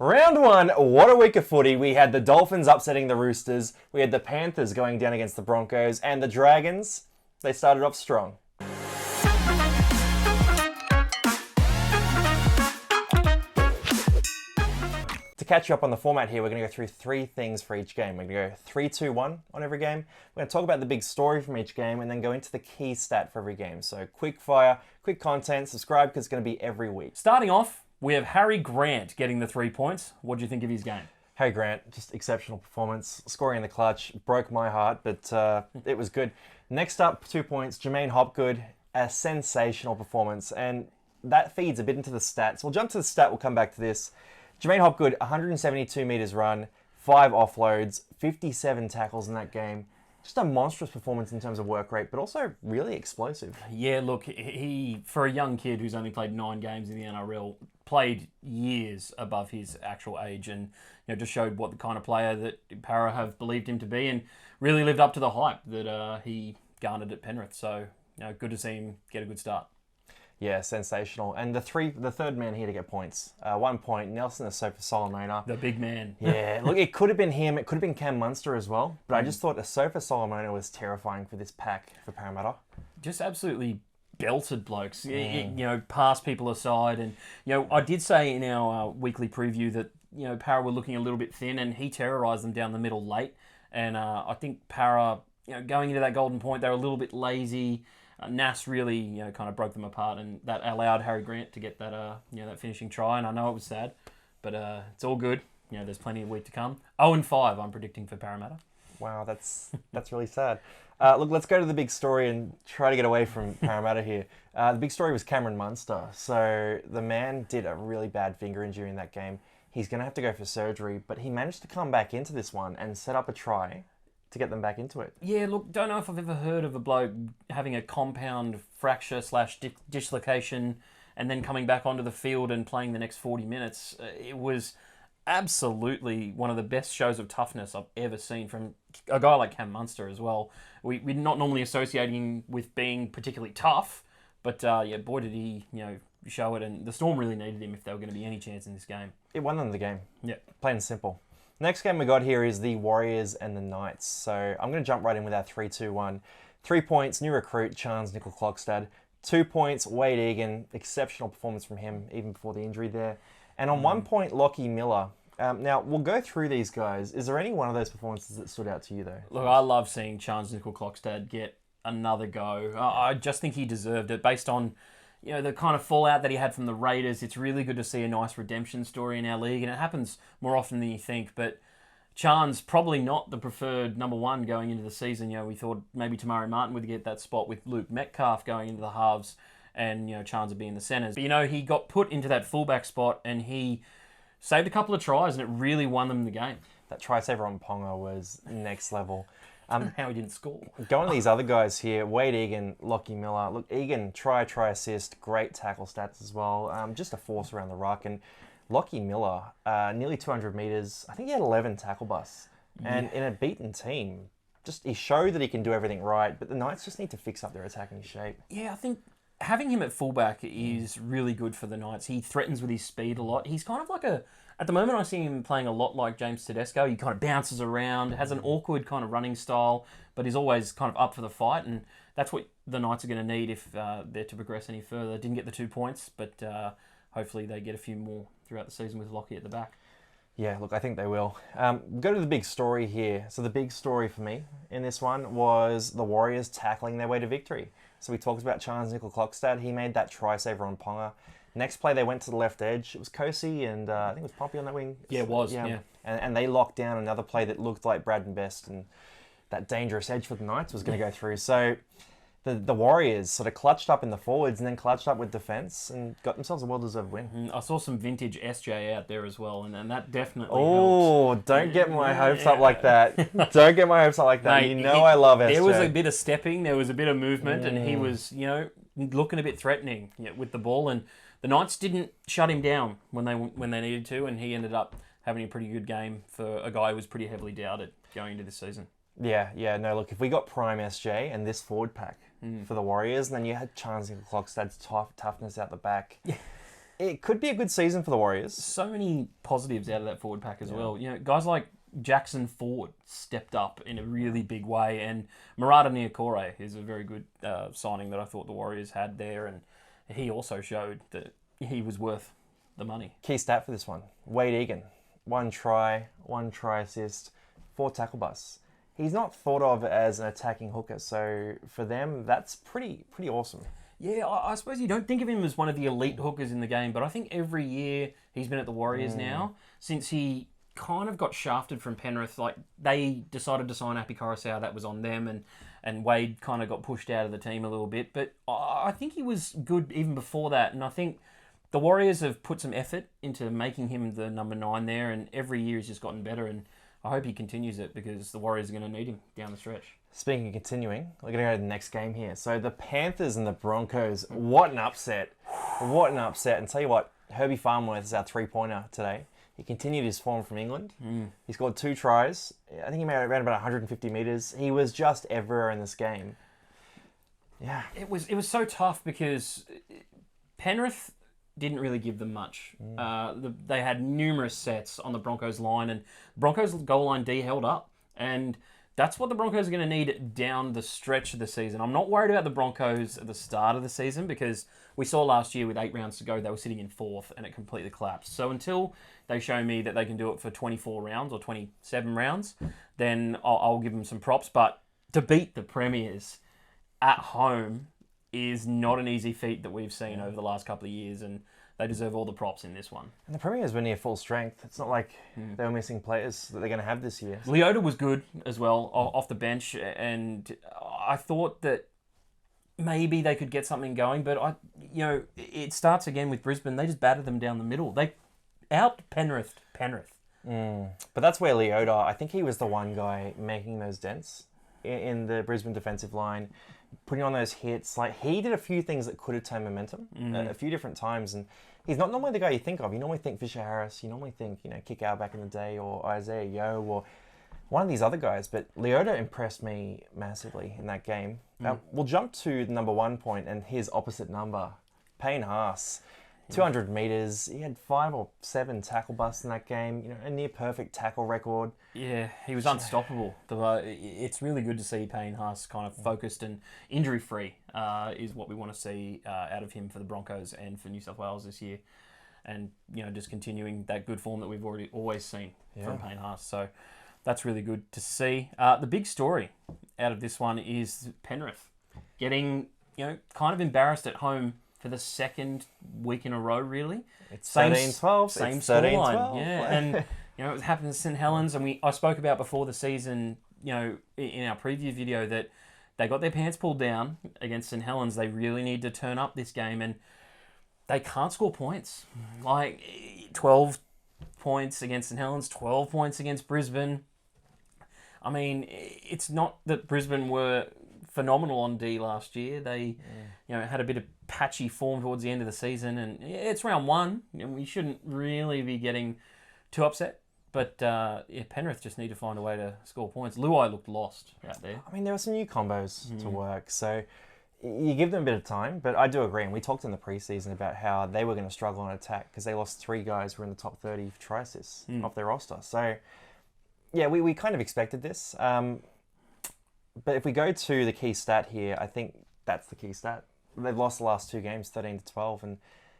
Round one, what a week of footy. We had the Dolphins upsetting the Roosters, we had the Panthers going down against the Broncos, and the Dragons, they started off strong. To catch you up on the format here, we're going to go through three things for each game. We're going to go 3-2-1 on every game. We're going to talk about the big story from each game and then go into the key stat for every game. So quick fire, quick content, subscribe because it's going to be every week. Starting off, we have Harry Grant getting the 3 points. What do you think of his game? Harry Grant, just exceptional performance. Scoring in the clutch, broke my heart, but it was good. Next up, 2 points, Jermaine Hopgood, a sensational performance. And that feeds a bit into the stats. We'll jump to the stat, we'll come back to this. Jermaine Hopgood, 172 metres run, 5 offloads, 57 tackles in that game. Just a monstrous performance in terms of work rate, but also really explosive. Yeah, look, he, for a young kid who's only played 9 games in the NRL, played years above his actual age and just showed what the kind of player that Para have believed him to be and really lived up to the hype that he garnered at Penrith. So, good to see him get a good start. Yeah, sensational. And the third man here to get points. 1 point, Nelson Asofa Solomona. The big man. Yeah, look, it could have been him. It could have been Cam Munster as well. But I just thought Asofa Solomona was terrifying for this pack for Parramatta. Just absolutely belted blokes. Pass people aside. And, I did say in our weekly preview that, Para were looking a little bit thin and he terrorised them down the middle late. And I think Para, going into that golden point, they were a little bit lazy. Nas really, kind of broke them apart, and that allowed Harry Grant to get that, that finishing try. And I know it was sad, but it's all good. There's plenty of week to come. 0-5, I'm predicting for Parramatta. Wow, that's really sad. Look, let's go to the big story and try to get away from Parramatta here. The big story was Cameron Munster. So the man did a really bad finger injury in that game. He's going to have to go for surgery, but he managed to come back into this one and set up a try to get them back into it. Yeah, look, don't know if I've ever heard of a bloke having a compound fracture / dislocation and then coming back onto the field and playing the next 40 minutes. It was absolutely one of the best shows of toughness I've ever seen from a guy like Cam Munster as well. We're not normally associating him with being particularly tough, but boy did he, show it, and the Storm really needed him if they were going to be any chance in this game. It won them the game. Yeah. Plain and simple. Next game we got here is the Warriors and the Knights. So I'm going to jump right in with our 3-2-1. 3 points, new recruit, Chance Nickel-Klokstad. 2 points, Wade Egan. Exceptional performance from him, even before the injury there. And on 1 point, Lockie Miller. Now, we'll go through these guys. Is there any one of those performances that stood out to you, though? Look, I love seeing Chance Nickel-Klokstad get another go. I just think he deserved it based on the kind of fallout that he had from the Raiders. It's really good to see a nice redemption story in our league, and it happens more often than you think. But Chan's probably not the preferred number one going into the season. We thought maybe Tamari Martin would get that spot with Luke Metcalf going into the halves, and Chans would be in the centres. But he got put into that fullback spot, and he saved a couple of tries, and it really won them the game. That try saver on Ponga was next level. How he didn't score. Going to these other guys here, Wade Egan, Lockie Miller. Look, Egan, try assist, great tackle stats as well. Just a force around the ruck. And Lockie Miller, nearly 200 metres. I think he had 11 tackle busts. And in a beaten team, he showed that he can do everything right, but the Knights just need to fix up their attacking shape. Yeah, I think having him at fullback is really good for the Knights. He threatens with his speed a lot. He's kind of like at the moment I see him playing a lot like James Tedesco. He kind of bounces around, has an awkward kind of running style, but he's always kind of up for the fight, and that's what the Knights are going to need if they're to progress any further. Didn't get the 2 points, but hopefully they get a few more throughout the season with Lockie at the back. Yeah, look, I think they will. Go to the big story here. So the big story for me in this one was the Warriors tackling their way to victory. So we talked about Chance Nickel-Klokstad. He made that try saver on Ponga. Next play, they went to the left edge. It was Kosi and I think it was Pompey on that wing. Yeah, it was, yeah. And they locked down another play that looked like Braden Best, and that dangerous edge for the Knights was going to go through. So the Warriors sort of clutched up in the forwards and then clutched up with defence and got themselves a well-deserved win. I saw some vintage SJ out there as well, and that definitely helped. Don't get my hopes up like that. Don't get my hopes up like that. Mate, I love SJ. There was a bit of stepping, there was a bit of movement, and he was, looking a bit threatening with the ball, and the Knights didn't shut him down when they needed to, and he ended up having a pretty good game for a guy who was pretty heavily doubted going into this season. Yeah. No, look, if we got prime SJ and this forward pack for the Warriors, and then you had Chance Nickel-Klokstad's toughness out the back. It could be a good season for the Warriors. So many positives out of that forward pack as well. Guys like Jackson Ford stepped up in a really big way, and Murata Niokore is a very good signing that I thought the Warriors had there, and he also showed that he was worth the money. Key stat for this one: Wade Egan, 1 try assist, 4 tackle busts. He's not thought of as an attacking hooker, so for them, that's pretty awesome. Yeah, I suppose you don't think of him as one of the elite hookers in the game, but I think every year he's been at the Warriors now, since he kind of got shafted from Penrith. Like, they decided to sign Api Coruscant, that was on them, and Wade kind of got pushed out of the team a little bit. But I think he was good even before that, and I think the Warriors have put some effort into making him the number 9 there, and every year he's just gotten better, and I hope he continues it because the Warriors are going to need him down the stretch. Speaking of continuing, we're going to go to the next game here. So the Panthers and the Broncos, what an upset. What an upset. And tell you what, Herbie Farnworth is our 3-pointer today. He continued his form from England. He scored 2 tries. I think he made around about 150 metres. He was just everywhere in this game. Yeah. It was so tough because Penrith didn't really give them much. They had numerous sets on the Broncos line, and Broncos goal line D held up. And that's what the Broncos are going to need down the stretch of the season. I'm not worried about the Broncos at the start of the season because we saw last year with 8 rounds to go, they were sitting in 4th and it completely collapsed. So until they show me that they can do it for 24 rounds or 27 rounds, then I'll give them some props. But to beat the Premiers at home is not an easy feat that we've seen over the last couple of years, and they deserve all the props in this one. And the Premiers were near full strength. It's not like they were missing players that they're going to have this year. Leota was good as well off the bench, and I thought that maybe they could get something going, but it starts again with Brisbane. They just battered them down the middle. They out Penrith. But that's where Leota, I think he was the one guy making those dents in the Brisbane defensive line, putting on those hits. Like, he did a few things that could have turned momentum a few different times, and he's not normally the guy you think of. You normally think Fisher Harris, you normally think, Kickout back in the day, or Isaiah Yeo, or one of these other guys. But Leota impressed me massively in that game. We'll jump to the number 1 point and his opposite number, Payne Haas. 200 metres. He had 5 or 7 tackle busts in that game. A near perfect tackle record. Yeah, he was unstoppable. It's really good to see Payne Haas kind of focused and injury-free is what we want to see out of him for the Broncos and for New South Wales this year. And, just continuing that good form that we've always seen from Payne Haas. So that's really good to see. The big story out of this one is Penrith getting, kind of embarrassed at home for the second week in a row, really. It's 13-12. Same scoreline. Yeah, and it happened to St Helens, and I spoke about before the season, in our preview video, that they got their pants pulled down against St Helens. They really need to turn up this game, and they can't score points. Like 12 points against St Helens, 12 points against Brisbane. I mean, it's not that Brisbane were phenomenal on D last year. They, had a bit of patchy form towards the end of the season, and it's round 1, and we shouldn't really be getting too upset. But Penrith just need to find a way to score points. Luai looked lost out there. I mean, there were some new combos to work, so you give them a bit of time. But I do agree, and we talked in the preseason about how they were going to struggle on attack because they lost 3 guys who were in the top 30 for try assists off their roster. So, yeah, we kind of expected this. But if we go to the key stat here, I think that's the key stat. They've lost the last 2 games, 13-12, and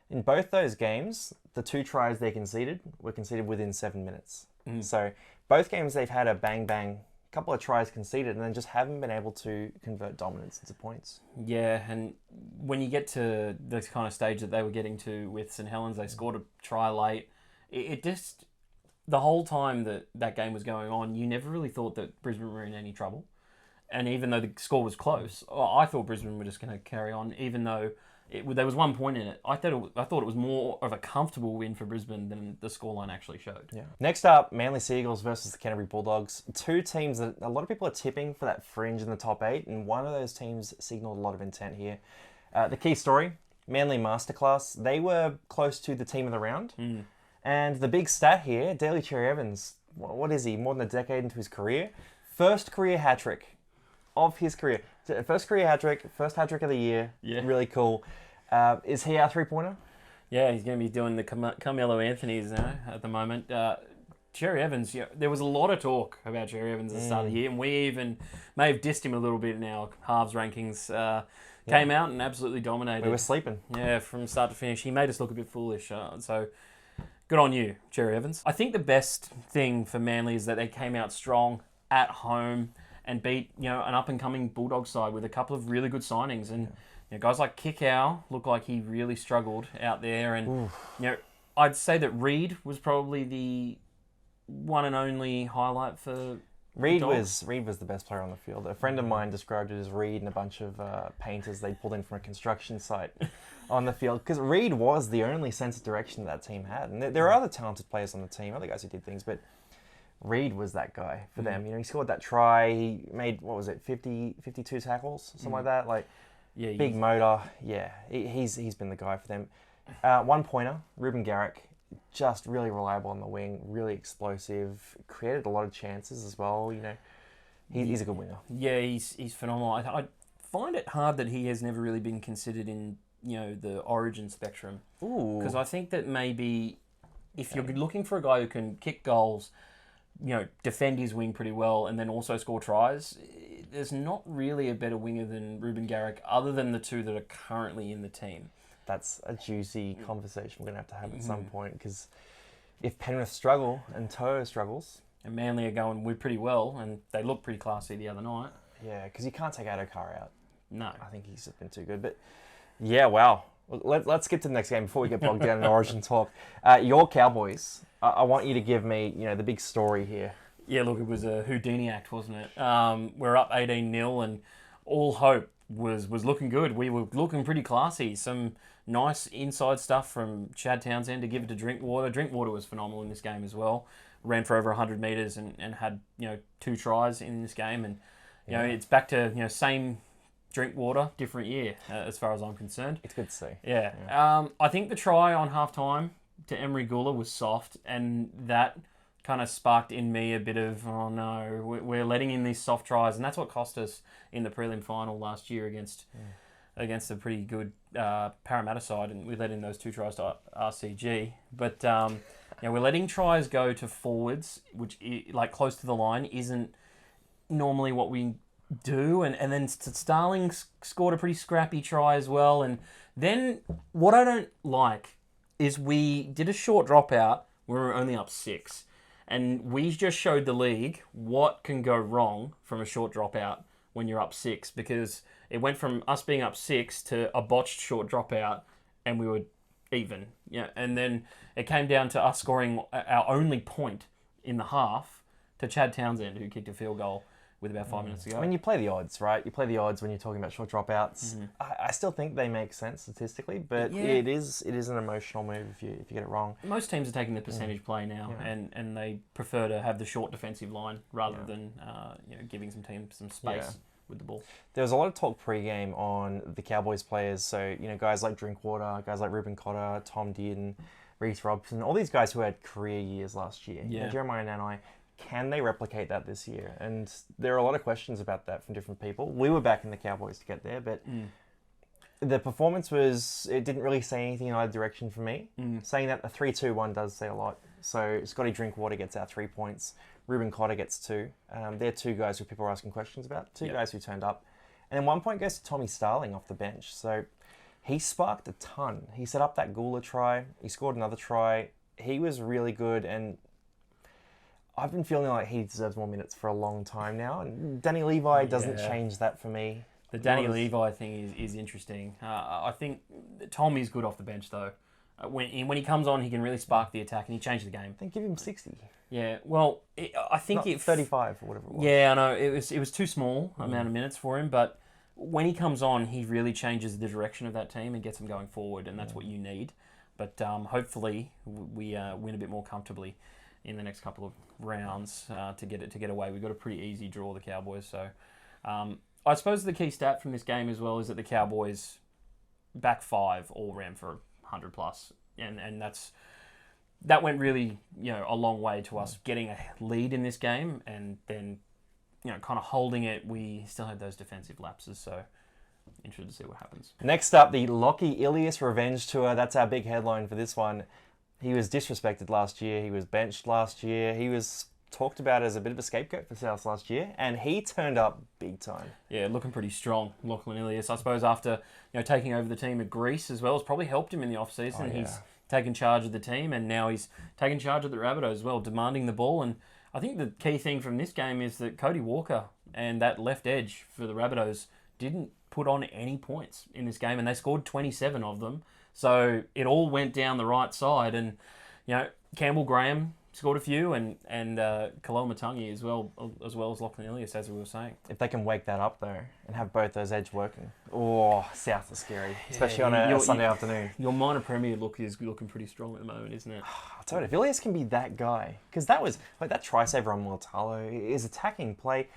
in both those games, the 2 tries they conceded were conceded within 7 minutes. So both games they've had a bang-bang, couple of tries conceded, and then just haven't been able to convert dominance into points. Yeah, and when you get to the kind of stage that they were getting to with St Helens, they scored a try late. It just, the whole time that game was going on, you never really thought that Brisbane were in any trouble. And even though the score was close, I thought Brisbane were just going to carry on, even though there was 1 point in it. I thought it was more of a comfortable win for Brisbane than the scoreline actually showed. Yeah. Next up, Manly Seagulls versus the Canterbury Bulldogs. 2 teams that a lot of people are tipping for that fringe in the top 8, and one of those teams signalled a lot of intent here. The key story, Manly Masterclass. They were close to the team of the round. And the big stat here, Daly Cherry Evans, what is he, more than a decade into his career? First career hat-trick of his career. First career hat-trick, first hat-trick of the year. Yeah. Really cool. Is he our 3-pointer? Yeah, he's going to be doing the Carmelo Anthony's at the moment. Cherry Evans, there was a lot of talk about Cherry Evans at the start of the year, and we even may have dissed him a little bit in our halves rankings. Came out and absolutely dominated. We were sleeping. Yeah, from start to finish. He made us look a bit foolish. So good on you, Cherry Evans. I think the best thing for Manly is that they came out strong at home and beat an up-and-coming Bulldogs side with a couple of really good signings. And guys like Kikau look like he really struggled out there. And I'd say that Reed was probably the one and only highlight for Reed was the best player on the field. A friend of mine described it as Reed and a bunch of painters they pulled in from a construction site on the field, because Reed was the only sense of direction that team had. And there are other talented players on the team, other guys who did things, but Reed was that guy for them. He scored that try. He made 52 tackles, something like that. Big motor. Yeah, he's been the guy for them. 1 pointer, Ruben Garrick. Just really reliable on the wing, really explosive, created a lot of chances as well. He's a good winger. Yeah, he's phenomenal. I find it hard that he has never really been considered in the Origin spectrum. Because I think that maybe if you're looking for a guy who can kick goals, defend his wing pretty well, and then also score tries, there's not really a better winger than Ruben Garrick, other than the two that are currently in the team. That's a juicy conversation we're going to have at some point, because if Penrith struggle and Toa struggles... And Manly are going pretty well, and they look pretty classy the other night. Yeah, because you can't take Adokar out. No. I think he's been too good. But, yeah, wow. Let's get to the next game before we get bogged down in Origin talk. Your Cowboys, I want you to give me, the big story here. Yeah, look, it was a Houdini act, wasn't it? We're up 18-0, and all hope was looking good. We were looking pretty classy. Some nice inside stuff from Chad Townsend to give it to Drinkwater. Drinkwater was phenomenal in this game as well. Ran for over 100 metres and had 2 tries in this game. And it's back to same Drinkwater, different year as far as I'm concerned. It's good to see. Yeah. I think the try on halftime to Emery Gula was soft, and that kind of sparked in me a bit of, oh no, we're letting in these soft tries, and that's what cost us in the prelim final last year against a pretty good Parramatta side, and we let in those 2 tries to RCG. But we're letting tries go to forwards, which close to the line isn't normally what we do, and then Starling scored a pretty scrappy try as well. And then what I don't like is we did a short dropout where we were only up 6. And we just showed the league what can go wrong from a short dropout when you're up 6, because it went from us being up 6 to a botched short dropout, and we were even. Yeah, and then it came down to us scoring our only point in the half to Chad Townsend, who kicked a field goal with about 5 minutes to go. I mean, you play the odds, right? You play the odds when you're talking about short dropouts. I still think they make sense statistically, but it is an emotional move if you get it wrong. Most teams are taking the percentage play now, and they prefer to have the short defensive line rather than giving some teams some space with the ball. There was a lot of talk pre-game on the Cowboys players, so guys like Drinkwater, guys like Ruben Cotter, Tom Dearden, Reece Robson, all these guys who had career years last year. Jeremiah Nanai. Can they replicate that this year? And there are a lot of questions about that from different people. We were back in the Cowboys to get there, but the performance it didn't really say anything in either direction for me. Saying that a 3-2-1 does say a lot. So Scotty Drinkwater gets our 3 points. Ruben Cotter gets 2. They're 2 guys who people are asking questions about. 2 guys who turned up. And then 1 point goes to Tommy Starling off the bench. So he sparked a ton. He set up that Gula try. He scored another try. He was really good, and I've been feeling like he deserves more minutes for a long time now, and Danny Levi doesn't change that for me. The Danny Levi thing is interesting. I think Tommy's good off the bench, though. When he comes on, he can really spark the attack, and he changed the game. I think give him 60. Yeah, well, I think Not 35 or whatever it was. Yeah, I know. It was too small amount of minutes for him, but when he comes on, he really changes the direction of that team and gets them going forward, and that's what you need. But hopefully we win a bit more comfortably in the next couple of rounds to get away. We've got a pretty easy draw, the Cowboys. So I suppose the key stat from this game as well is that the Cowboys back 5 all ran for 100 plus, and that went really a long way to us getting a lead in this game, and then kind of holding it. We still had those defensive lapses, so interested to see what happens. Next up, the Lockie Ilias Revenge Tour. That's our big headline for this one. He was disrespected last year. He was benched last year. He was talked about as a bit of a scapegoat for South last year, and he turned up big time. Yeah, looking pretty strong, Lachlan Ilias. I suppose after taking over the team at Greece as well, it's probably helped him in the off-season. He's taken charge of the team, and now he's taken charge of the Rabbitohs as well, demanding the ball. And I think the key thing from this game is that Cody Walker and that left edge for the Rabbitohs didn't put on any points in this game, and they scored 27 of them. So it all went down the right side, and Campbell Graham scored a few, and Kaloa Matangi as well as Lachlan Ilias, as we were saying. If they can wake that up though and have both those edge working, South is scary, especially on a Sunday afternoon. Your minor premier look is looking pretty strong at the moment, isn't it? I'll tell you, if Ilias can be that guy, because that was like that try saver on Mulatalo, his attacking play.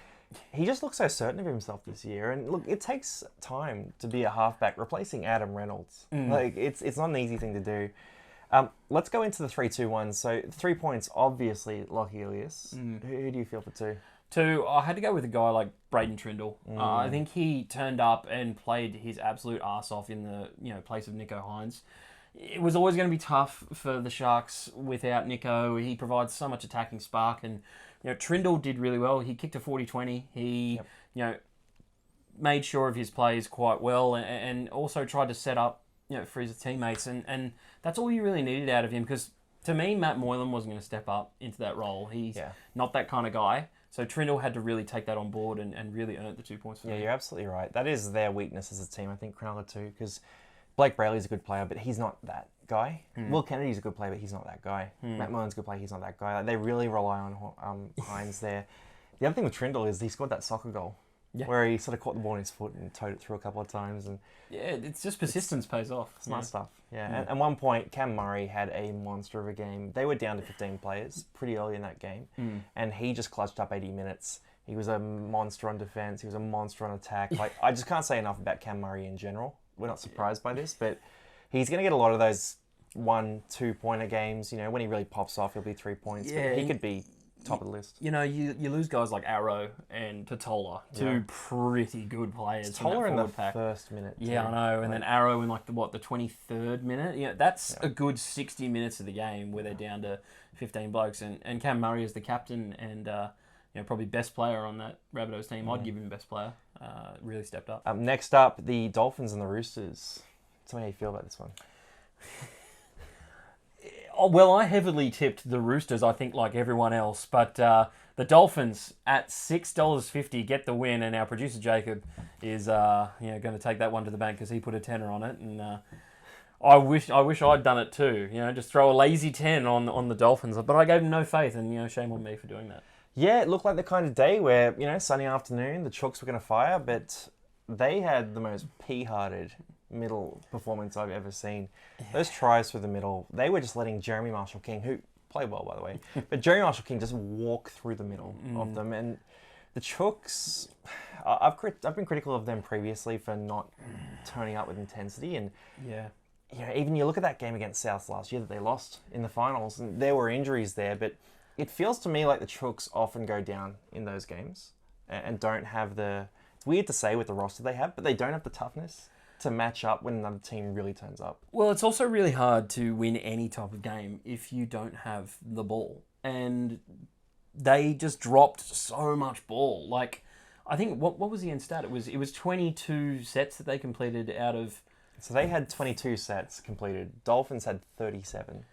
He just looks so certain of himself this year, and look, it takes time to be a halfback replacing Adam Reynolds. Like it's not an easy thing to do. Let's go into the 3-2-1. So 3 points, obviously, Lockie Ilias. Who do you feel for 2? 2, I had to go with a guy like Braden Trindle. I think he turned up and played his absolute arse off in the place of Nico Hines. It was always going to be tough for the Sharks without Nico. He provides so much attacking spark, and Trindle did really well. He kicked a 40-20. He made sure of his plays quite well, and also tried to set up for his teammates, and that's all you really needed out of him, because to me, Matt Moylan wasn't going to step up into that role. He's not that kind of guy. So Trindle had to really take that on board and really earn the 2 points for me. You're absolutely right. That is their weakness as a team, I think, Cronulla too, because Blake Brayley's a good player, but he's not that guy. Will Kennedy's a good player, but he's not that guy. Matt Moylan's a good player, he's not that guy. Like, they really rely on Hines there. The other thing with Trindle is he scored that soccer goal. Yeah. Where he sort of caught the ball in his foot and towed it through a couple of times. And it's just persistence pays off. It's nice stuff. Yeah. And at one point, Cam Murray had a monster of a game. They were down to 15 players pretty early in that game. And he just clutched up 80 minutes. He was a monster on defense. He was a monster on attack. Like, I just can't say enough about Cam Murray in general. We're not surprised by this, but he's going to get a lot of those 1-2 pointer games. When he really pops off, he'll be 3 points. Yeah, but he could be top of the list. You lose guys like Arrow and Totola, two pretty good players. Totola in the first minute. Yeah, I know. And then Arrow in the 23rd minute. That's a good 60 minutes of the game where they're down to 15 blokes. And Cam Murray is the captain and probably best player on that Rabbitohs team. I'd give him best player. Really stepped up. Next up, the Dolphins and the Roosters. Tell me how you feel about this one. Well, I heavily tipped the Roosters, I think, like everyone else. But the Dolphins at $6.50 get the win, and our producer Jacob is going to take that one to the bank because he put a tenner on it. And I wish I'd done it too. Just throw a lazy 10 on the Dolphins. But I gave them no faith, and shame on me for doing that. Yeah, it looked like the kind of day where sunny afternoon, the Chooks were going to fire, but they had the most pea-hearted middle performance I've ever seen. Those tries through the middle, they were just letting Jeremy Marshall-King, who played well by the way, but Jeremy Marshall-King just walk through the middle of them. And the Chooks, I've been critical of them previously for not turning up with intensity, and even you look at that game against South last year that they lost in the finals, and there were injuries there, but it feels to me like the Chooks often go down in those games and don't have it's weird to say with the roster they have, but they don't have the toughness to match up when another team really turns up. Well, it's also really hard to win any type of game if you don't have the ball. And they just dropped so much ball. Like, I think, what was the end stat? It was 22 sets that they completed out of... So they had 22 sets completed. Dolphins had 37.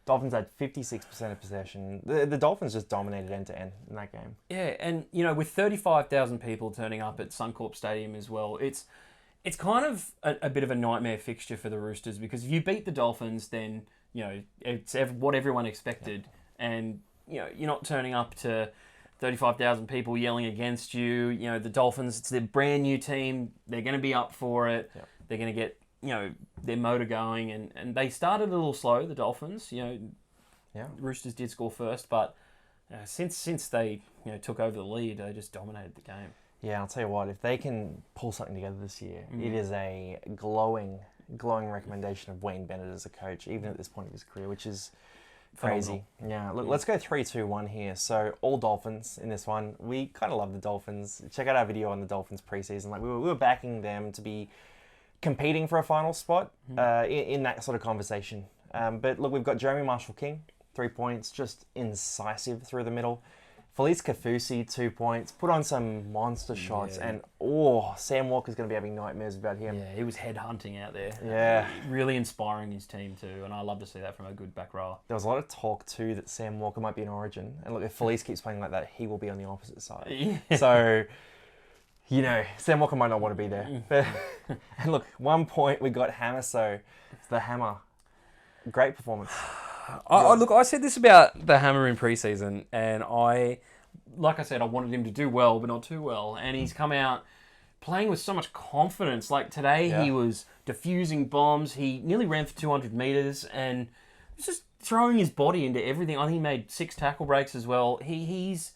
Dolphins had 56% of possession. The Dolphins just dominated end-to-end in that game. Yeah, and, with 35,000 people turning up at Suncorp Stadium as well, it's kind of a bit of a nightmare fixture for the Roosters, because if you beat the Dolphins, then, it's what everyone expected. And, you're not turning up to 35,000 people yelling against you. The Dolphins, it's their brand new team. They're going to be up for it. Yep. They're going to get, their motor going. And they started a little slow, the Dolphins. Roosters did score first, but since they, took over the lead, they just dominated the game. Yeah, I'll tell you what, if they can pull something together this year, it is a glowing recommendation of Wayne Bennett as a coach, even at this point of his career, which is Crazy. Yeah. Look, let's go 3-2-1 here. So all Dolphins in this one. We kind of love the Dolphins. Check out our video on the Dolphins preseason. Like we were backing them to be competing for a final spot in that sort of conversation. But look, we've got Jeremy Marshall-King, 3 points, just incisive through the middle. Felice Kafusi, 2 points, put on some monster shots, and Sam Walker's going to be having nightmares about him. Yeah, he was headhunting out there. Yeah. Really inspiring his team too, and I love to see that from a good back rower. There was a lot of talk too that Sam Walker might be in Origin, and look, if Felice keeps playing like that, he will be on the opposite side. Yeah. So, Sam Walker might not want to be there. But, and look, 1 point, we got Hammer, so the Hammer. Great performance. Look, I said this about the Hammer in preseason, and like I said, I wanted him to do well, but not too well. And he's come out playing with so much confidence. Like today, he was diffusing bombs. He nearly ran for 200 metres, and was just throwing his body into everything. I think he made 6 tackle breaks as well. He's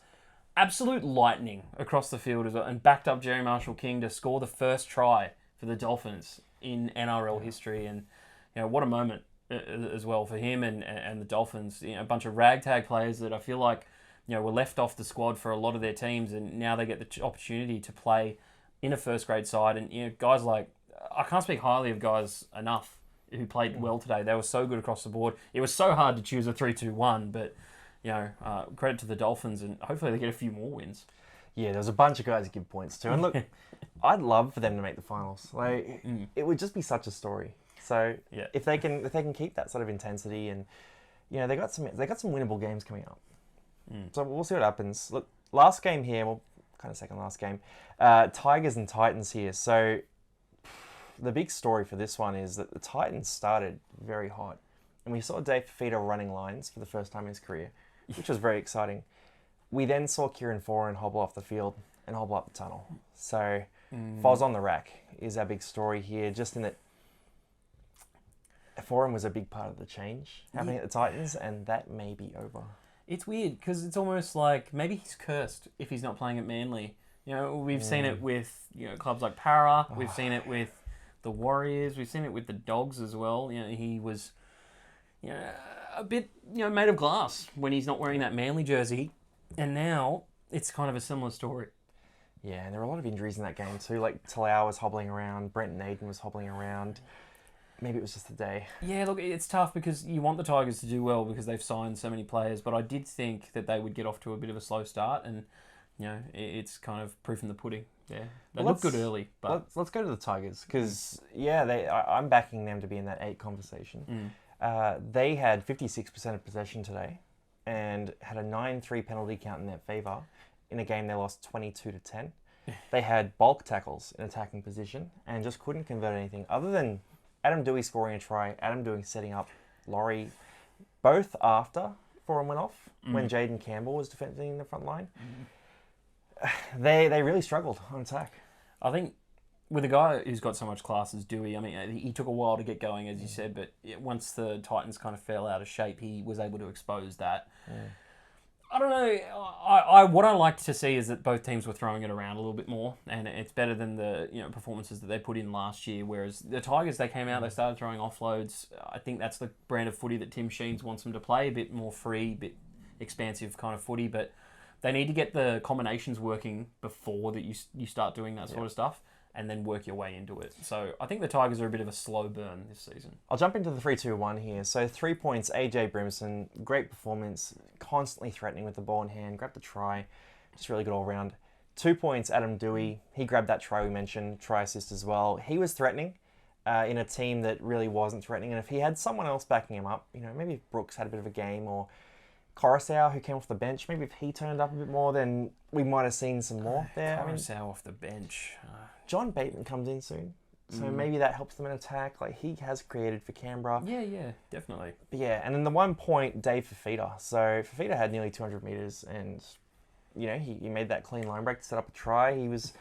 absolute lightning across the field as well, and backed up Jerry Marshall-King to score the first try for the Dolphins in NRL history. And what a moment as well for him and the Dolphins. A bunch of ragtag players that I feel like were left off the squad for a lot of their teams, and now they get the opportunity to play in a first grade side. And guys like, I can't speak highly of guys enough who played well today. They were so good across the board. It was so hard to choose a 3-2-1, but credit to the Dolphins, and hopefully they get a few more wins. Yeah, there was a bunch of guys to give points to, and look, I'd love for them to make the finals. Like it would just be such a story. So if they can keep that sort of intensity, and they got some winnable games coming up. So we'll see what happens. Look, last game here, well, kind of second last game, Tigers and Titans here. So the big story for this one is that the Titans started very hot, and we saw Dave Fifita running lines for the first time in his career, which was very exciting. We then saw Kieran Foran hobble off the field and hobble up the tunnel. So Foz on the rack is our big story here, just in that Foran was a big part of the change happening at the Titans, and that may be over. It's weird because it's almost like maybe he's cursed if he's not playing at Manly. We've seen it with clubs like Para. We've seen it with the Warriors. We've seen it with the Dogs as well. He was a bit made of glass when he's not wearing that Manly jersey, and now it's kind of a similar story. Yeah, and there were a lot of injuries in that game too. Like Talau was hobbling around, Brenton Aiden was hobbling around. Maybe it was just a day. Yeah, look, it's tough because you want the Tigers to do well because they've signed so many players, but I did think that they would get off to a bit of a slow start, and it's kind of proof in the pudding. Yeah, they look good early. But let's go to the Tigers because I'm backing them to be in that 8 conversation. They had 56% of possession today, and had a 9-3 penalty count in their favour in a game they lost 22-10. They had bulk tackles in attacking position and just couldn't convert anything other than Adam Dewey scoring a try, Adam Dewey setting up Laurie, both after Foran went off, when Jaden Campbell was defending the front line. They really struggled on attack. I think with a guy who's got so much class as Dewey, he took a while to get going, as you said, but once the Titans kind of fell out of shape, he was able to expose that. I don't know. What I like to see is that both teams were throwing it around a little bit more, and it's better than the performances that they put in last year. Whereas the Tigers, they came out, they started throwing offloads. I think that's the brand of footy that Tim Sheens wants them to play, a bit more free, a bit expansive kind of footy. But they need to get the combinations working before that you start doing that sort of stuff, and then work your way into it. So I think the Tigers are a bit of a slow burn this season. I'll jump into the 3-2-1 here. So 3 points, AJ Brimson, great performance, constantly threatening with the ball in hand, grabbed the try, just really good all round. 2 points, Adam Dewey, he grabbed that try we mentioned, try assist as well. He was threatening in a team that really wasn't threatening, and if he had someone else backing him up, maybe if Brooks had a bit of a game, or Coruscant, who came off the bench, maybe if he turned up a bit more, then we might have seen some more there. Coruscant off the bench. John Bateman comes in soon, so maybe that helps them in attack. Like, he has created for Canberra. Yeah, definitely. But and then the 1 point, Dave Fifita. So Fifita had nearly 200 metres, and he made that clean line break to set up a try. He was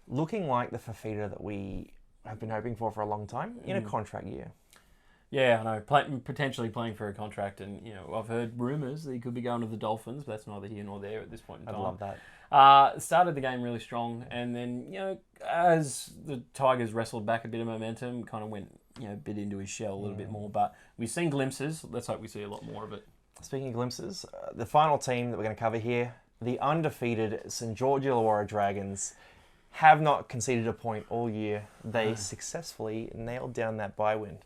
looking like the Fifita that we have been hoping for a long time in a contract year. Yeah, I know. Potentially playing for a contract, and I've heard rumours that he could be going to the Dolphins, but that's neither here nor there at this point in time. I'd love that. Started the game really strong, and then as the Tigers wrestled back a bit of momentum, kind of went bit into his shell a little bit more. But we've seen glimpses. Let's hope we see a lot more of it. Speaking of glimpses, the final team that we're going to cover here, the undefeated St George Illawarra Dragons, have not conceded a point all year. They successfully nailed down that bye win.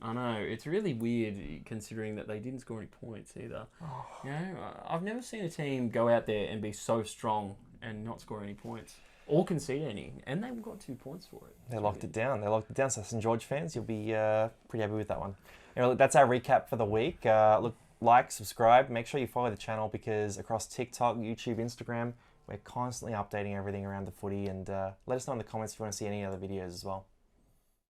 I know. It's really weird considering that they didn't score any points either. You know, I've never seen a team go out there and be so strong and not score any points or concede any, and they got 2 points for it. They locked it down. So St George fans, you'll be pretty happy with that one. Anyway, look, that's our recap for the week. Look, like, subscribe, make sure you follow the channel because across TikTok, YouTube, Instagram, we're constantly updating everything around the footy, and let us know in the comments if you want to see any other videos as well.